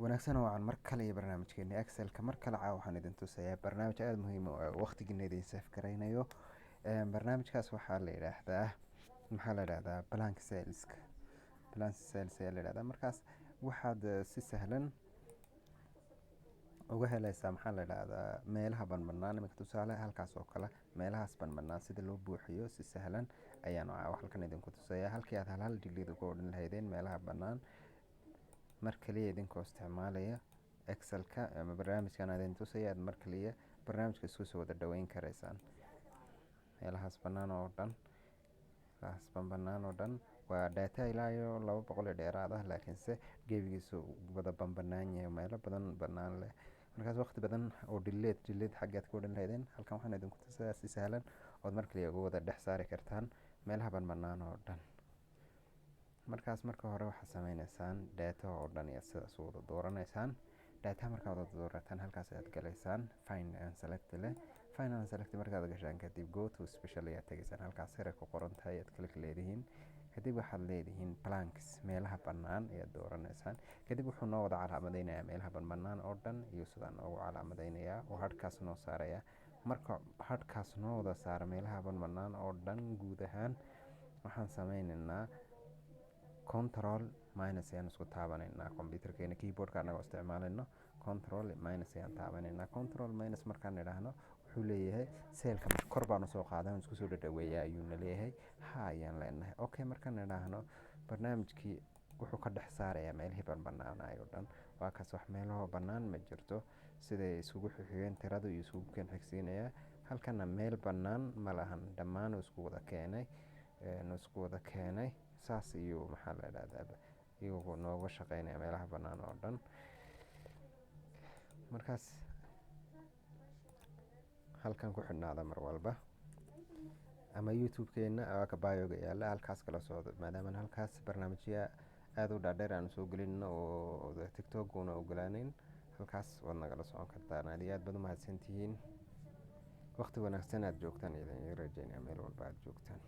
wanaagsan oo aan mar kale iyo barnaamijkeena Excelka mar kale waxaan idin tusayaa barnaamij aad muhiim u ah oo waqtigiina idin saf gareynayo. Barnaamijkaas waxaa la yiraahdaa blank cells-ka. Blank cells ayaa la yiraahdaa. Markaas waxaad si sahlan uga helaysaa meelaha banbanaan. Iminka tusaale halkaas oo kale meelahaas banbanaan sida loo buuxiyo si sahlan ayaan halkan idinku tusayaa. Halkii aad hal delete uga odhan lahaydeen meelaha bannaan mar kaliya idinkoo isticmaalaya Excelka ama barnaamijkan aan idin tusaya aad mar kaliya barnaamijka isku soo wada dhaweyn karaysaan. Meelahaas bannaan oo dhan waa data ilaa iyo 200 dheeraad ah, laakiinse gebigiisu wada banbanaan yahay, meelo badan bannaan leh. Markaas waqti badan oo delete xaggaad ku odhan lahaydeen, halkan waxaan idinku tusayaa si sahlan ood mar kaliya uga wada dhex saari kartaan meelaha bannaan oo dhan. Markaas marka hore waxaad sameynaysaan data oo dhan iyo sidaas wada dooranaysaan. Data markaad wada doorataan halkaas aad galaysaan find and select leh. Find and select markaad gashaan kadib go to special ayaad tegaysaan. Halkaas sare ku qoran tahay aad klik leedihiin. Kadib waxaad leedihiin blanks, meelaha bannaan ayaad dooranaysaan. Kadib wuxuu noo wada calaamadeynayaa meelaha bannaan oo dhan iyo sidaan ugu calaamadeynayaa oo hadhkaas noo saaraya. Marka hadhkaas noo wada saara meelaha bannaan oo dhan guud ahaan waxaan sameynaynaa control minus ayaan isku taabanaynaa computerkeena keyboardka anagoo isticmaalayno. Control minus ayaan taabanaynaa. Control minus markaan idhaahno wuxuu leeyahay cellka kor baan usoo qaadan isku soo dhaweeyaa ayuuna leeyahay ha ayaan leenahay. Okay, markaan idhaahno barnaamijkii wuxuu ka dhex saarayaa meelihii bannaan oo dhan. Waa kaas wax meelaha bannaan ma jirto siday isugu xigeen tiradu iyo isugu keen xigsiinaya. Halkana meel bannaan ma lahan, dhammaan isku wada keenay saas iyo iyagoo nooga shaqeynaya meelaha bannaan oo dhan. Markaas halkan ku xidhnaada mar walba ama YouTube-keena ka bioga yaala halkaas kala socdo, maadaama halkaas barnaamijya aad u dhaadheer aan soo gelino oo TikTok-una ogolaaneyn. Halkaas waad nagala socon kartaan. Aad iyo aad baad u mahadsantihiin. Waqti wanaagsan aad joogtaan idin rajaynaya meel walba aad joogtaan.